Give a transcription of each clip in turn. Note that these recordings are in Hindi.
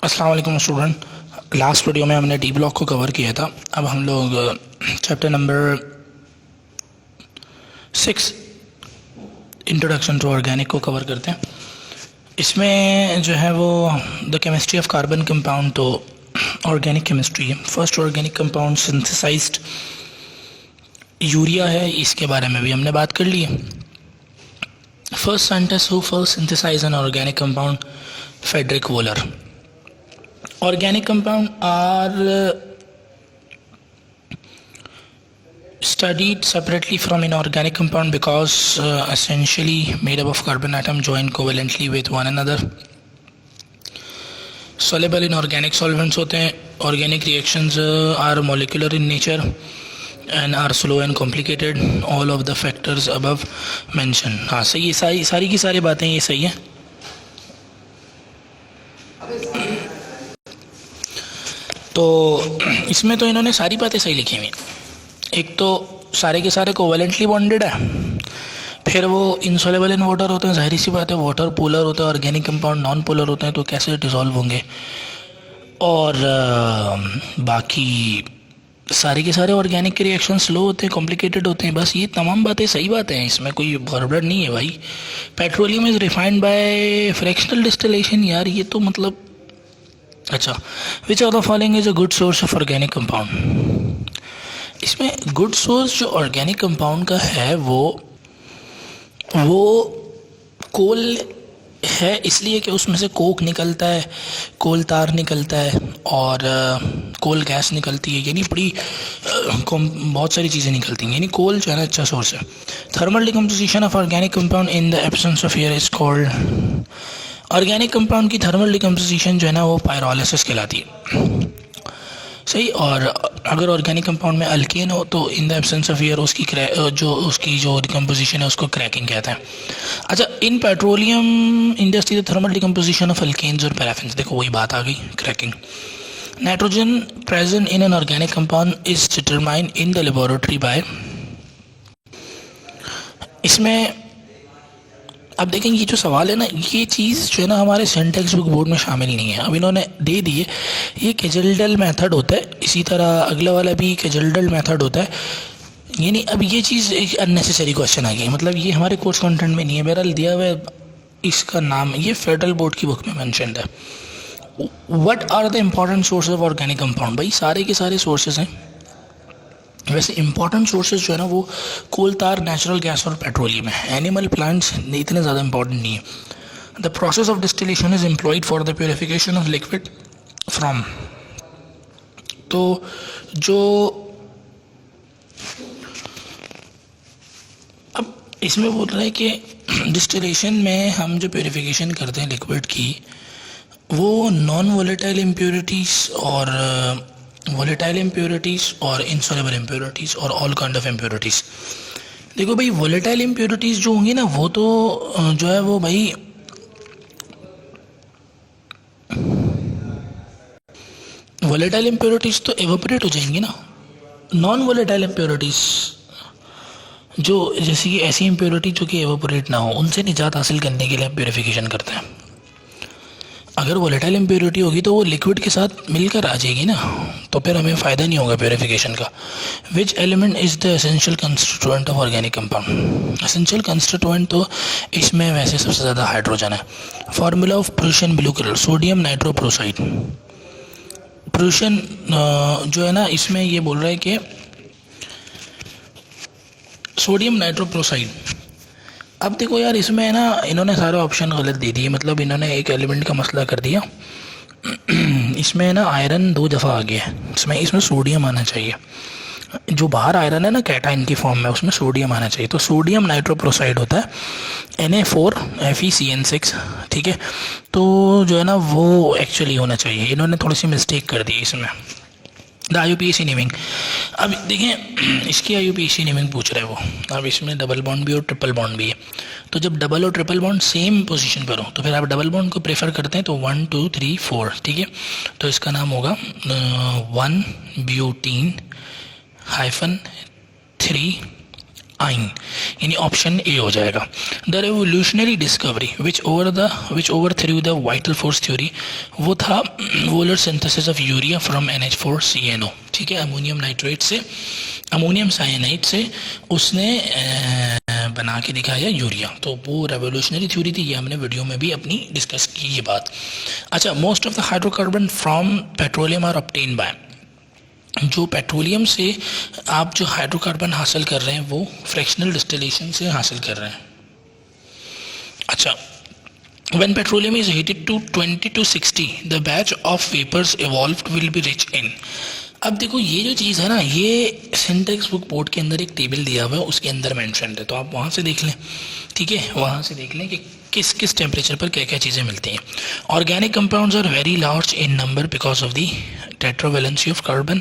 अस्सलाम वालेकुम स्टूडेंट। लास्ट वीडियो में हमने डी ब्लॉक को कवर किया था। अब हम लोग chapter number 6 introduction to organic को कवर करते हैं। इसमें जो है वो the chemistry of carbon compound, तो ऑर्गेनिक केमिस्ट्री है। First organic compound synthesized urea है, इसके बारे में भी हमने बात कर ली है। First scientist who first synthesize an organic compound, Friedrich Wohler. Organic compound are studied separately from inorganic compound because essentially made up of carbon atom joined covalently with one another. Soluble in organic solvents होते हैं। Organic reactions are molecular in nature and are slow and complicated. All of the factors above mentioned। हाँ सही है, सारी की सारी बातें ये सही है। तो इसमें तो इन्होंने सारी बातें सही लिखी हुई। एक तो सारे के सारे कोवेलेंटली बॉन्डेड है, फिर वो इनसॉल्युबल इन वाटर होते हैं, जाहिर सी बात है वाटर पोलर होता है, ऑर्गेनिक कंपाउंड नॉन पोलर होते हैं, तो कैसे डिसॉल्व होंगे। और बाकी सारे के सारे ऑर्गेनिक के रिएक्शन स्लो होते हैं, कॉम्प्लिकेटेड होते हैं। बस ये तमाम बातें सही बातें हैं, इसमें कोई गड़बड़ नहीं है भाई। Petroleum is refined by fractional distillation, यार ये तो मतलब अच्छा। Which of the following is a good source of organic compound. इसमें गुड सोर्स जो ऑर्गेनिक कंपाउंड का है वो कोल है, इसलिए कि उसमें से कोक निकलता है, कोल तार निकलता है और कोल गैस निकलती है, यानी बड़ी बहुत सारी चीज़ें निकलती हैं। यानी कोल जो है ना अच्छा सोर्स है। Thermal decomposition of organic compound in the absence of air is called. Organic compound की थर्मल डिकम्पोजिशन जो है ना वो पायरोलिसिस कहलाती है, सही। और अगर ऑर्गेनिक कंपाउंड में अल्केन हो तो in the absence of air उसकी जो डिकम्पोजिशन है उसको क्रैकिंग कहते हैं। अच्छा, in petroleum industry the thermal decomposition of alkanes और पैराफिन्स, देखो वही बात आ गई, cracking. Nitrogen present in an organic compound is determined in the laboratory by. इसमें अब देखें, ये जो सवाल है ना, ये चीज़ जो है ना हमारे सेंटेक्स बुक बोर्ड में शामिल नहीं है। अब इन्होंने दे दिए, ये केजल्डल मेथड होता है, इसी तरह अगला वाला भी केजल्डल मेथड होता है। यानी अब ये चीज़ एक अननेसेसरी क्वेश्चन आ गई, मतलब ये हमारे कोर्स कंटेंट में नहीं है। बहरहाल दिया हुआ है, इसका नाम ये फेडरल बोर्ड की बुक में मैंशनड है। What are the important sources of organic compound. भाई सारे के सारे सोर्सेज हैं। वैसे इंपॉर्टेंट सोर्सेज जो है ना वो कोल तार, नेचुरल गैस और पेट्रोलियम है। एनिमल प्लांट्स इतने ज़्यादा इंपॉर्टेंट नहीं है। The process of distillation is employed for the purification of liquid from. तो जो अब इसमें बोल रहा है कि डिस्टिलेशन में हम जो प्योरिफिकेशन करते हैं लिक्विड की, वो नॉन वोलेटाइल इम्प्योरिटीज़ और वोलेटाइल इम्प्योरिटीज़ और इनसॉल्युबल इम्प्योरिटीज़ और ऑल काइंड ऑफ इम्प्योरिटीज़। देखो भाई, वोलेटाइल इम्प्योरिटीज़ जो होंगी ना वो तो जो है वो भाई वोलेटाइल इम्प्योरिटीज़ तो एवोपरेट हो जाएंगी ना। नॉन वोलेटाइल इम्प्योरिटीज़ जो जैसे कि ऐसी इम्प्योरिटी जो कि एवोपरेट ना हो, उनसे निजात हासिल करने के लिए प्योरिफिकेशन करते हैं। अगर वोलेटाइल इम्प्योरिटी होगी तो वो लिक्विड के साथ मिलकर आ जाएगी ना, तो फिर हमें फ़ायदा नहीं होगा प्योरिफिकेशन का। Which element is the essential constituent of organic compound. Essential constituent तो इसमें वैसे सबसे ज़्यादा हाइड्रोजन है। Formula of Prussian blue colour, sodium nitroprusside. Prussian जो है ना इसमें ये बोल रहा है कि सोडियम नाइट्रोप्रोसाइड। अब देखो यार, इसमें है ना इन्होंने सारे ऑप्शन गलत दे दिए, मतलब इन्होंने एक एलिमेंट का मसला कर दिया। इसमें है ना आयरन 2 दफ़ा आ गया है, इसमें सोडियम आना चाहिए। जो बाहर आयरन है ना कैटाइन की फॉर्म में, उसमें सोडियम आना चाहिए, तो सोडियम नाइट्रोप्रोसाइड होता है Na4FeCN6, ठीक है। तो जो है ना वो एक्चुअली होना चाहिए, इन्होंने थोड़ी सी मिस्टेक कर दी इसमें। द IUPAC नेमिंग, अब देखें इसकी IUPAC नेमिंग पूछ रहा है वो। अब इसमें डबल बॉन्ड भी और ट्रिपल बॉन्ड भी है, तो जब डबल और ट्रिपल बॉन्ड सेम पोजीशन पर हो तो फिर आप डबल बॉन्ड को प्रेफर करते हैं, तो 1 2 3 4, ठीक है। तो इसका नाम होगा 1 ब्यूटीन -3 आइन, यानी ऑप्शन ए हो जाएगा। The revolutionary discovery which over through the vital force theory, वो था volar synthesis of urea from NH4CNO। ठीक है, अमोनियम नाइट्रेट से, अमोनियम साइनाइड से उसने बना के दिखाया यूरिया, तो वो रेवोल्यूशनरी थ्योरी थी। ये हमने वीडियो में भी अपनी डिस्कस की ये बात। अच्छा, most of the hydrocarbon from petroleum are obtain by, जो पेट्रोलियम से आप जो हाइड्रोकार्बन हासिल कर रहे हैं वो फ्रैक्शनल डिस्टिलेशन से हासिल कर रहे हैं। अच्छा, when petroleum is heated to 20 to 60 the batch of vapors evolved will be rich in। अब देखो ये जो चीज़ है ना, ये सिंटेक्स बुक बोर्ड के अंदर एक टेबल दिया हुआ है, उसके अंदर मेंशन है, तो आप वहाँ से देख लें। ठीक है, वहाँ से देख लें कि किस किस टेम्परेचर पर क्या क्या चीज़ें मिलती हैं। Organic compounds are very large in number because of the tetravalency of carbon,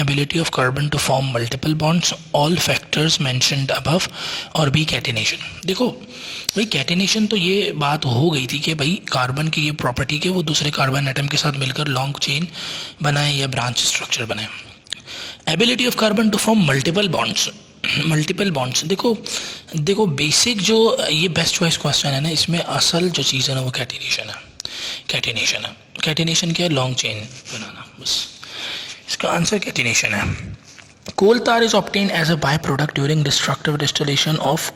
ability of carbon to form multiple bonds, all factors mentioned above, और भी कैटिनेशन। देखो भाई, कैटिनेशन तो ये बात हो गई थी कि भाई कार्बन की ये प्रॉपर्टी के वो दूसरे कार्बन एटम के साथ मिलकर लॉन्ग चेन बनाए या ब्रांच स्ट्रक्चर बनाए। Ability of carbon to form multiple bonds, multiple bonds, देखो बेसिक जो ये बेस्ट चॉइस क्वेश्चन है ना, इसमें असल जो चीज़ है ना वो कैटिनेशन है। कैटिनेशन है, कैटिनेशन क्या है? लॉन्ग चेन बनाना, बस इसका आंसर कैटिनेशन है। Coal tar is obtain as a by product during destructive distillation of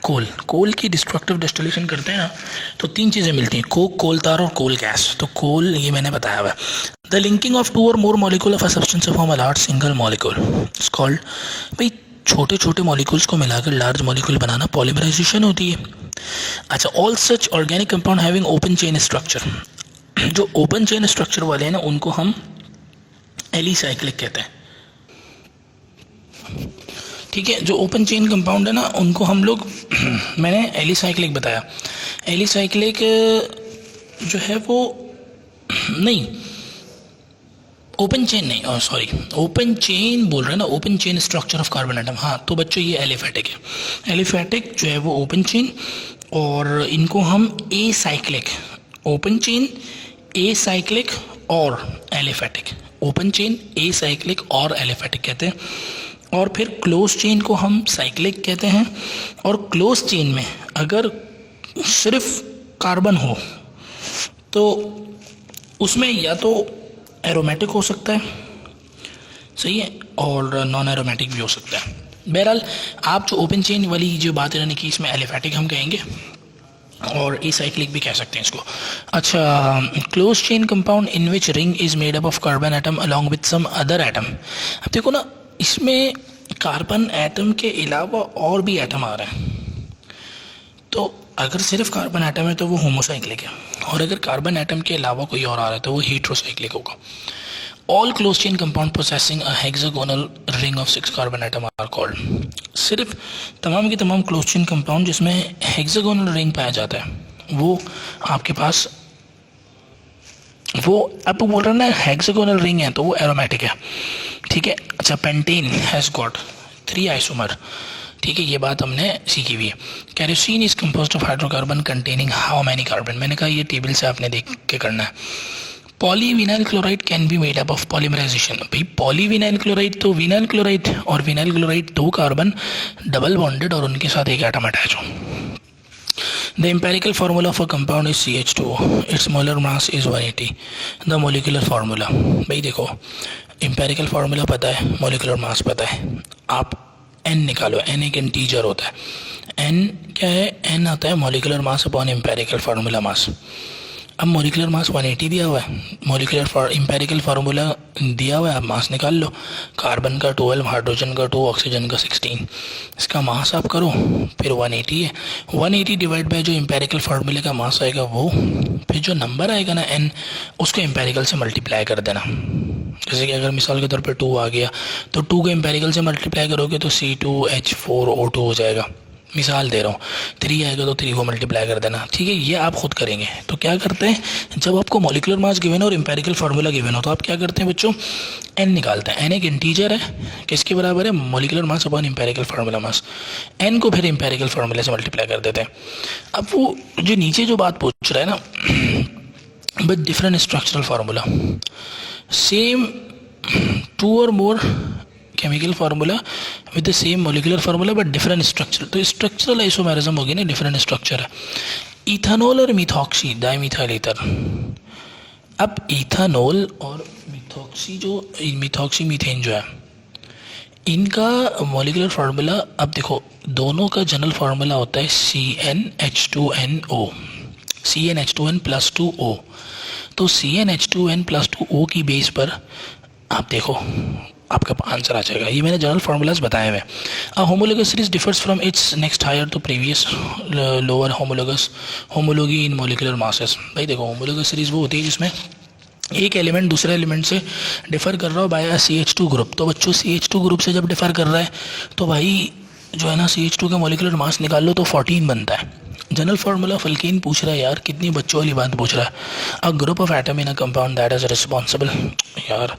coal. Coal की डिस्ट्रक्टिव डिस्टिलेशन करते हैं ना तो तीन चीज़ें मिलती हैं, कोक, कोल तार और कोल गैस। तो कोल ये मैंने बताया हुआ है। द लिंकिंग ऑफ टू और more molecule of a substance form a large single molecule is called, भाई छोटे छोटे मॉलिक्यूल्स को मिलाकर लार्ज मॉलिक्यूल बनाना पॉलीमराइजेशन होती है। अच्छा, all such organic compound having open chain structure, जो ओपन चेन स्ट्रक्चर वाले हैं ना उनको हम एलिसाइक्लिक कहते हैं। ठीक है, जो ओपन चेन कंपाउंड है ना उनको हम लोग मैंने एलिसाइक्लिक बताया। एलिसाइक्लिक जो है वो नहीं, ओपन चेन नहीं, सॉरी ओपन चेन बोल रहे हैं ना, open chain structure of carbon atom. हाँ, तो बच्चों ये एलिफेटिक है। एलिफेटिक जो है वो ओपन चेन, और इनको हम acyclic, open chain, acyclic और aliphatic, open chain, acyclic और एलिफेटिक कहते हैं। और फिर क्लोज चेन को हम साइक्लिक कहते हैं। और क्लोज चेन में अगर सिर्फ कार्बन हो तो उसमें या तो एरोमेटिक हो सकता है, सही है, और नॉन एरोमेटिक भी हो सकता है। बहरहाल आप जो ओपन चेन वाली जो बात है कि इसमें एलिफेटिक हम कहेंगे और ए साइक्लिक भी कह सकते हैं इसको। अच्छा, close chain compound in which ring is made up of carbon atom along with some other atom. अब देखो ना, इसमें कार्बन एटम के अलावा और भी एटम आ रहे हैं, तो अगर सिर्फ कार्बन एटम है तो वो होमोसाइक्लिक है, और अगर कार्बन एटम के अलावा कोई और आ रहा है तो वो हेट्रोसाइक्लिक होगा। All close chain compound possessing a hexagonal ring of 6 carbon atom are called. सिर्फ तमाम के तमाम क्लोज चेन कंपाउंड जिसमें हेक्सागोनल रिंग पाया जाता है वो आपके पास, वो आप बोल रहे हैं ना हेक्सागोनल रिंग है तो वो एरोमेटिक है। ठीक है। अच्छा, पेंटेन हैज़ गॉट 3 आइसोमर। ठीक है, ये बात हमने सीखी हुई है। Kerosene is composed of hydrocarbon containing how many carbon. मैंने कहा ये टेबल से आपने देख के करना है। Polyvinyl chloride can be made up of polymerization. भाई पॉलीविनाइल क्लोराइड तो विनाइल क्लोराइड और vinyl chloride 2 carbon double bonded और उनके साथ एक एटम अटैच हो। The empirical formula of a compound is CH2, its molar mass is 180। The molecular formula, भाई देखो एम्पेरिकल फार्मूला पता है, मोलिकुलर मास पता है, आप n निकालो। n एक इंटीजर होता है। n क्या है? n आता है molecular mass upon empirical formula mass. अब मोलिकुलर मास 180 दिया हुआ है, मोलिकुलर एम्पेरिकल फार्मूला दिया हुआ है, आप मास निकाल लो। कार्बन का 12, हाइड्रोजन का 2, ऑक्सीजन का 16। इसका मास आप करो, फिर 180 है। 180 डिवाइड बाय जो एम्पेरिकल फार्मूले का मास आएगा वो, फिर जो नंबर आएगा ना n, उसको एम्पेरिकल से मल्टीप्लाई कर देना। जैसे कि अगर मिसाल के तौर पे 2 आ गया तो 2 को एम्पेरिकल से मल्टीप्लाई करोगे तो C2H4O2 हो जाएगा। मिसाल दे रहा हूँ। 3 आएगा तो 3 को मल्टीप्लाई कर देना। ठीक है, ये आप खुद करेंगे। तो क्या करते हैं, जब आपको मॉलिक्यूलर मास गिवन हो और एम्पेरिकल फार्मूला गिवन हो तो आप क्या करते हैं बच्चों, n निकालते हैं। n एक इंटीजर है, किसके बराबर है? Molecular mass upon empirical formula mass. n को फिर एम्पेरिकल फार्मूला से मल्टीप्लाई कर देते हैं। अब वो जो नीचे जो बात पूछ रहा है ना, but different structural formula, same 2 or more chemical formula with the same molecular formula but different structure, तो स्ट्रक्चरल आइसोमेरिज्म होगी ना, डिफरेंट स्ट्रक्चर है। इथेनॉल और मिथॉक्सी डाइमिथाइल ईथर, अब इथेनॉल और मिथॉक्सी जो मिथॉक्सी मीथेन जो है इनका मोलिकुलर फार्मूला, अब देखो दोनों का जनरल फार्मूला होता है CnH2nO, CnH2n+2O। तो CnH2n+2O की बेस पर आप देखो आपका आंसर आ जाएगा। ये मैंने जनरल फार्मूलाज बताए हुए हैं। Homologous series differs from its next higher to previous lower homologous homology in molecular masses. भाई देखो होमोलोगस सीरीज वो होती है जिसमें एक एलिमेंट दूसरे एलिमेंट से डिफ़र कर रहा हो बाय CH2 ग्रुप। तो बच्चों CH2 ग्रुप से जब डिफ़र कर रहा है तो भाई जो है ना CH2 का मोलिकुलर मास निकाल लो तो 14 बनता है। जनरल फार्मूला ऑफ अल्केन पूछ रहा है यार, कितनी बच्चों वाली बात पूछ रहा है। A group of atom in a compound that is responsible, यार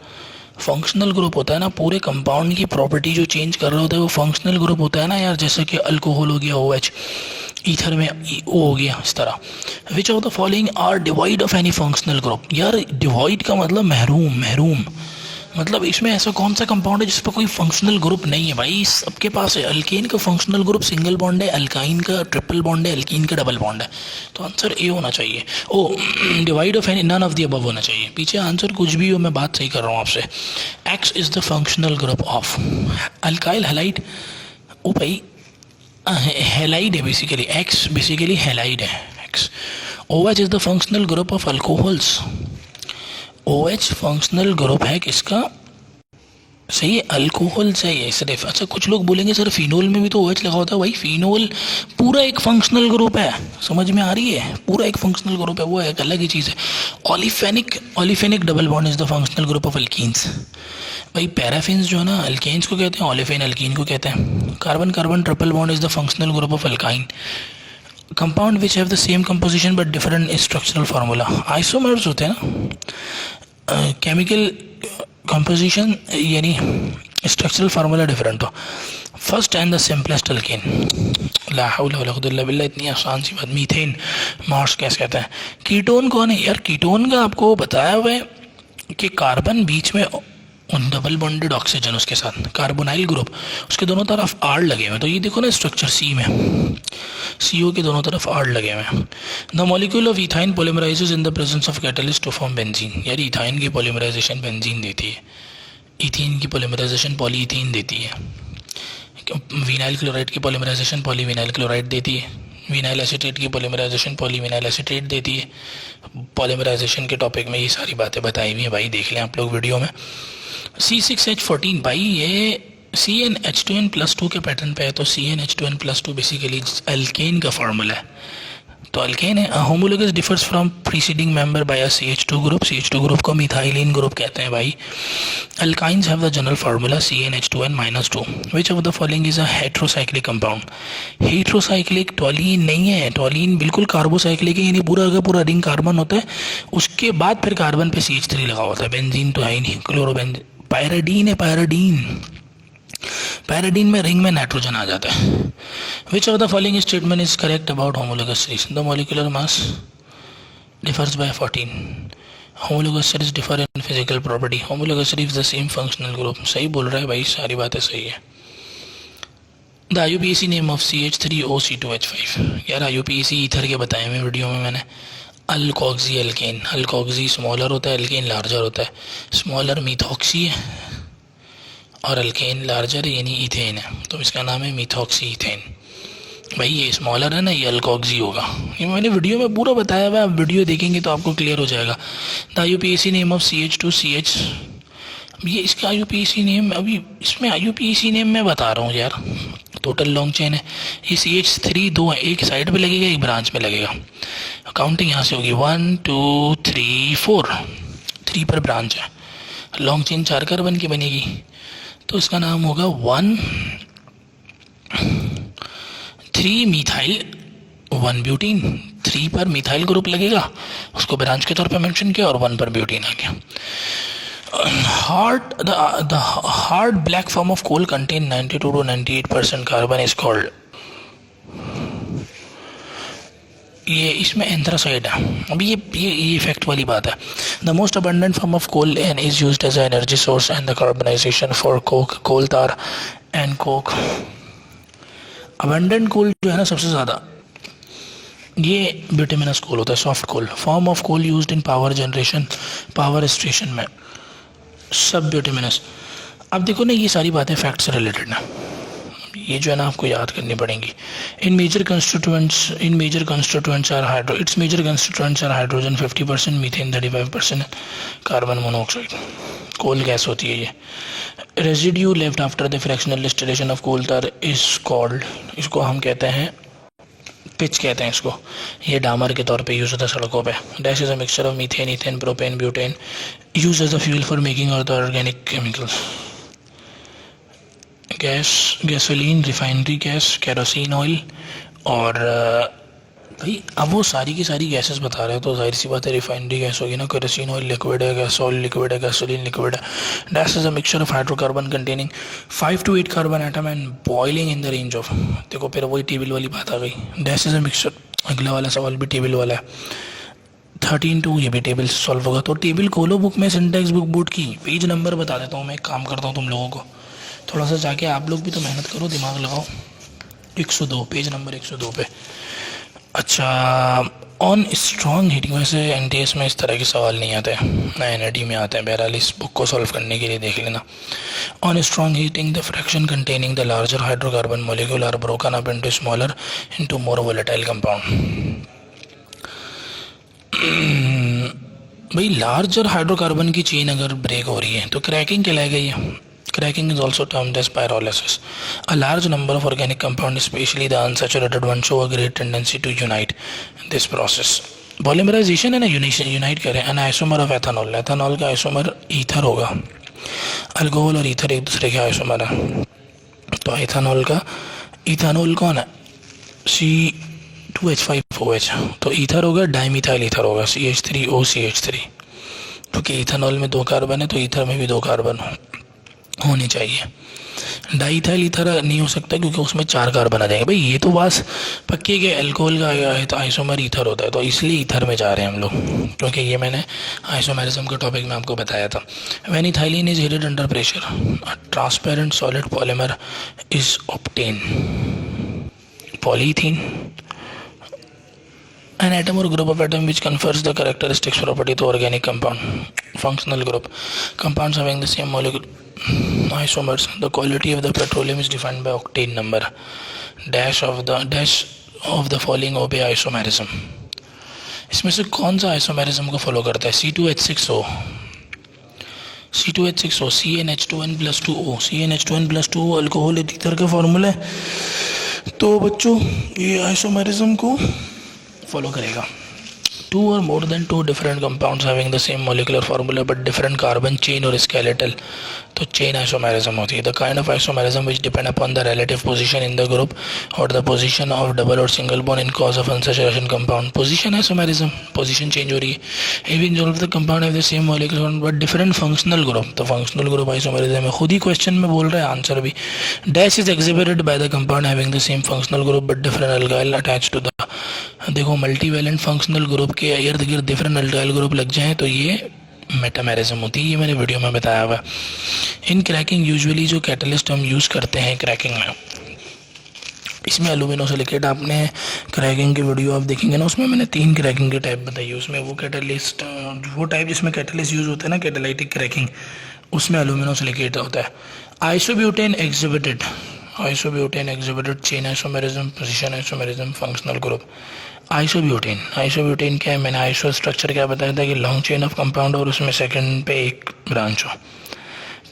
फंक्शनल ग्रुप होता है ना, पूरे कंपाउंड की प्रॉपर्टी जो चेंज कर रहा होता है वो फंक्शनल ग्रुप होता है ना यार, जैसे कि अल्कोहल हो गया OH, ईथर में O हो गया, इस तरह। Which of the following are devoid of any functional group, यार डिवाइड का मतलब महरूम, मतलब इसमें ऐसा कौन सा कंपाउंड है जिस पर कोई फंक्शनल ग्रुप नहीं है? भाई सबके पास है। अल्केन का फंक्शनल ग्रुप सिंगल बॉन्ड है, अल्काइन का ट्रिपल बॉन्ड है, अल्कीन का डबल बॉन्ड है। तो आंसर ए होना चाहिए। ओ devoid of any none of the above होना चाहिए। पीछे आंसर कुछ भी हो, मैं बात सही कर रहा हूँ आपसे। X is the functional group of alkyl halide. ओ भाई हैलाइड है बेसिकली, एक्स बेसिकली हैलाइड है X. OH is the functional group of alcohols. OH functional group है किसका? सही है, अल्कोहल चाहिए सिर्फ। अच्छा कुछ लोग बोलेंगे सर फिनोल में भी तो OH लगा होता है। भाई फिनोल पूरा एक फंक्शनल ग्रुप है, समझ में आ रही है? पूरा एक फंक्शनल ग्रुप है, वो एक अलग ही चीज़ है। Olefinic double bond is the functional group of alkenes. भाई पैराफिन्स जो है ना अल्केन्स को कहते हैं, ऑलिफेन अल्कीन को कहते हैं। Carbon carbon triple bond is the functional group of alkyne. Compound which have the same composition but different structural formula, isomers होते हैं ना। केमिकल कंपोजिशन यानी स्ट्रक्चरल फार्मूला डिफरेंट हो। First and the simplest alkane, ला हौला वला कुव्वता इल्ला बिल्लाह, इतनी आसान सी बात। मीथेन मार्स गैस कहते हैं। कीटोन कौन है यार? कीटोन का आपको बताया हुआ है कि कार्बन बीच में डबल बॉन्डेड ऑक्सीजन उसके साथ कार्बोनाइल ग्रुप, उसके दोनों तरफ आर लगे हुए हैं। तो ये देखो ना स्ट्रक्चर सी में CO के दोनों तरफ आर लगे हुए हैं। The molecule of ethyne polymerises in the presence of catalyst to form benzene. यार इथाइन की पॉलीमराइजेशन बेंजीन देती है, इथीन की पॉलीमराइजेशन पॉलीइथीन देती है, विनाइल क्लोराइड की पॉलीमराइजेशन पॉलीविनाइल क्लोराइड देती है, विनाइल एसीटेट की पॉलीमराइजेशन पॉलीविनाइल एसीटेट देती है। पॉलीमराइजेशन के टॉपिक में ये सारी बातें बताई हुई हैं भाई, देख लें आप लोग वीडियो में। C6H14 भाई ये CnH2n+2 के पैटर्न पे है, तो CnH2n+2 बेसिकली अल्केन का फार्मूला है, तो अल्केन है। Homologous differs from preceding member by a CH2 group. CH2 group को मिथाइलिन ग्रुप कहते हैं भाई। Alkynes have the general formula CnH2n-2। Which of the following is a heterocyclic compound? Heterocyclic toluene नहीं है, टॉलीन बिल्कुल कार्बोसाइक्लिक है, यानी पूरा का पूरा रिंग कार्बन होता है, उसके बाद फिर कार्बन पे CH3 लगा होता है। बेंजीन तो है ही नहीं, क्लोरोबेंजीन। पैराडीन है, पैराडीन में रिंग में नाइट्रोजन आ जाता है। Which of the following statement is correct about homologous series? The molecular mass differs by 14। Homologous series differ in physical property. Homologous series the same functional group. सही बोल रहा है भाई, सारी बातें सही है। The IUPAC name of CH3OC2H5। यार IUPAC ईथर के बताए हुए वीडियो में मैंने। अल्कोक्सी अल्केन, अल्कोक्सी स्मॉलर होता है, अल्केन लार्जर होता है। स्मॉलर मिथॉक्सी है और अल्केन लार्जर यानी इथेन है, तो इसका नाम है मिथॉक्सी इथेन। भाई ये स्मॉलर है ना, ये अल्कोक्सी होगा। ये मैंने वीडियो में पूरा बताया हुआ है, आप वीडियो देखेंगे तो आपको क्लियर हो जाएगा। The IUPAC name of CH2CH, ये इसका IUPAC नेम, अभी इसमें IUPAC नेम मैं बता रहा हूँ यार, टोटल लॉन्ग चेन है। ये CH3 दो है, एक साइड पे लगेगा एक ब्रांच में लगेगा। काउंटिंग यहाँ से होगी 1 2 3 4, 3 पर ब्रांच है। लॉन्ग चेन 4 कार्बन की बनेगी, तो इसका नाम होगा 1,3 मिथाइल 1 ब्यूटीन। 3 पर मिथाइल ग्रुप लगेगा, उसको ब्रांच के तौर पे मेंशन किया, और 1 पर ब्यूटीन आ गया। The hard black form of coal contain 92 to 98% carbon is called। ये इसमें एंथ्रासाइड है। अभी ये इफेक्ट वाली बात है। The most abundant form of coal and is used as energy source and the carbonisation for coke, coal tar and Coke. Abundant कोल जो है ना सबसे ज़्यादा, ये बिटुमिनस कोल होता है, soft coal. Form of coal used in power generation, power station में सब बिटुमिनस। अब देखो ना, ये सारी बातें फैक्ट से रिलेटेड ना, ये जो है ना आपको याद करनी पड़ेंगी। इन major constituents are hydro, its major constituents are hydrogen 50%, methane 35%, carbon monoxide. Coal gas होती है ये। Residue left after the fractional distillation of coal tar is called, इसको हम कहते हैं पिच कहते हैं इसको। ये डामर के तौर पे यूज़ होता है सड़कों पे। Dash is a mixture of methane, ethane, propane, butane, use as a fuel for making और the organic chemicals. Gas, gasoline, refinery gas, kerosene oil. और भाई अब वो सारी की सारी गैसेस बता रहे हो तो जाहिर सी बात है रिफाइनरी गैस होगी ना। केरोसिन ऑयल लिक्विड है, गैस ऑयल लिक्विड है, गैसोलीन लिक्विड है। Dash is a mixture of hydrocarbon containing 5 to 8 carbon atom and boiling in the range of, देखो फिर वही टेबल वाली बात आ गई। डैश इज अ मिक्सचर, अगला वाला सवाल भी टेबल वाला है। 13 ये भी टेबल से सॉल्व होगा। तो टेबल खोलो बुक में, सिंटेक्स बुक बोर्ड की, पेज नंबर बता देता हूँ मैं। एक काम करता हूँ तुम लोगों को, थोड़ा सा जाके आप लोग भी तो मेहनत करो, दिमाग लगाओ। 102, पेज नंबर 102 पे। अच्छा, ऑन स्ट्रॉन्ग हीटिंग, वैसे एनटीएस में इस तरह के सवाल नहीं आते, ना एनआईटी में आते हैं। बहरहाल इस बुक को सॉल्व करने के लिए देख लेना। On strong heating the fraction containing the larger hydrocarbon molecule are broken up into smaller into more volatile compound. भाई लार्जर हाइड्रोकार्बन की चेन अगर ब्रेक हो रही है तो क्रैकिंग कहलाएगा ये। Cracking is also termed as pyrolysis. A large number of organic compounds, especially the unsaturated ones, show a great tendency to unite in this process. Polymerization है ना, यूनाइट करें। An isomer of ethanol, ethanol का आइसोमर ईथर होगा। अल्कोहल और ईथर एक दूसरे के आइसोमर है, तो एथेनॉल का इथेनॉल कौन है? C2H5OH, तो ईथर होगा, डाइमिथाइल ईथर होगा, CH3OCH3। क्योंकि इथेनॉल में 2 कार्बन है तो ईथर में भी 2 कार्बन होनी चाहिए। डाइथाइल ईथर नहीं हो सकता क्योंकि उसमें 4 कार्बन आ जाएंगे। भाई ये तो बस पक्के के अल्कोहल का तो आइसोमर ईथर होता है, तो इसलिए ईथर में जा रहे हैं हम लोग, क्योंकि ये मैंने आइसोमेरिज्म के टॉपिक में आपको बताया था। When ethylene is heated under pressure, a transparent solid polymer is obtain. Polythene, an atom or group of atom which confers the characteristics property to organic compound. Functional group, compounds having the same molecule isomers. The quality of the petroleum is defined by octane number. Dash of the following obey isomerism. इसमें से कौन सा आइसोमेरिज्म को फॉलो करता है? C2H6O, C2H6O, CnH2n+2O, CnH2n+2O alcohol ether का फॉर्मूला है। तो बच्चों ये आइसोमेरिज्म को फॉलो करेगा। 2 or more than 2 different compounds having the same molecular formula but different carbon chain or skeletal, तो चेन आइसोमेरिज्म होती है। The kind of isomerism which depend upon the relative position in the group और द पोजीशन ऑफ डबल और single bond in cause of unsaturation compound. Position isomerism, position change हो रही है। Even all of the compound have the same molecular but different functional group, तो फंक्शनल ग्रुप आइसोमेरिज्म है। खुद ही क्वेश्चन में बोल रहा है, आंसर भी। Dash is exhibited by the compound having the same functional group but different alkyl attach to the, देखो मल्टीवैलेंट फंक्शनल ग्रुप के इर्द गिर्द डिफरेंट अल्काइल ग्रुप लग जाएं तो ये मेटामेरिज्म होती है। ये मैंने वीडियो में बताया हुआ। इन क्रैकिंग यूजुअली जो कैटलिस्ट हम यूज़ करते हैं क्रैकिंग में, इसमें एल्यूमिनोसिलिकेट, आपने क्रैकिंग की वीडियो आप देखेंगे ना, उसमें मैंने 3 क्रैकिंग के टाइप बताई। उसमें वो कैटलिस्ट, वो टाइप जिसमें कैटलिस्ट यूज़ होता है ना, कैटालाइटिक क्रैकिंग, उसमें एल्यूमिनोसिलिकेट होता है। Isobutane exhibited, isobutane exhibited chain isomerism, position isomerism, functional group. Isobutane, isobutane क्या है? मैंने आइसो स्ट्रक्चर क्या बताया था कि लॉन्ग चेन ऑफ कंपाउंड और उसमें सेकंड पे एक ब्रांच हो,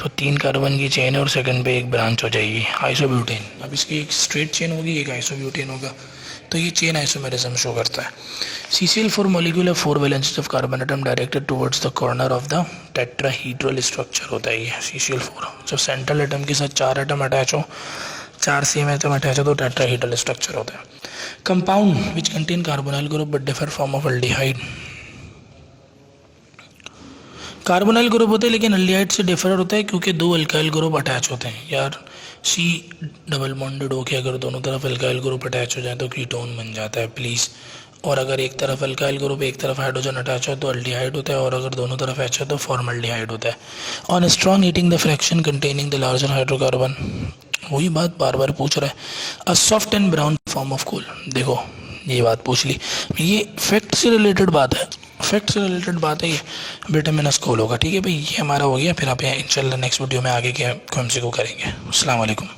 तो 3 कार्बन की चेन है और सेकंड पे एक ब्रांच हो जाएगी, आइसोब्यूटेन। अब इसकी एक स्ट्रेट चेन होगी, एक आइसोब्यूटेन होगा, तो ये चेन आइसोमेरिज्म शो करता है। CCl4 मॉलिक्यूल है 4 valencies of carbon atom directed towards the corner of the tetrahedral structure होता है ये CCl4। जब सेंट्रल एटम के साथ 4 एटम अटैच हो, 4 सेम एटम अटैच हो तो टेट्राहीड्रल स्ट्रक्चर होता है। Compound which contain carbonyl group but differ form of aldehyde, carbonyl group होते हैं लेकिन एल्डिहाइड से डिफर होता है क्योंकि 2 अल्काइल ग्रुप अटैच होते हैं। यार C डबल बॉन्डेड हो के अगर दोनों तरफ अल्काइल ग्रुप अटैच हो जाए तो कीटोन बन जाता है, प्लीज़। और अगर एक तरफ अल्काइल ग्रुप एक तरफ हाइड्रोजन अटैच है तो अल्डिहाइड होता है, और अगर दोनों तरफ H है तो फॉर्मल्डिहाइड होता है। On strong heating the fraction containing the larger hydrocarbon, वही बात बार बार पूछ रहा है। A soft and brown form of coal, देखो ये बात पूछ ली, ये फैक्ट से रिलेटेड बात है, फैक्ट से रिलेटेड बात है, ये बिटुमिनस कोल होगा। ठीक है भाई, ये हमारा हो गया। फिर आप इंशाल्लाह नेक्स्ट वीडियो में आगे के MCQ करेंगे। अस्सलाम वालेकुम।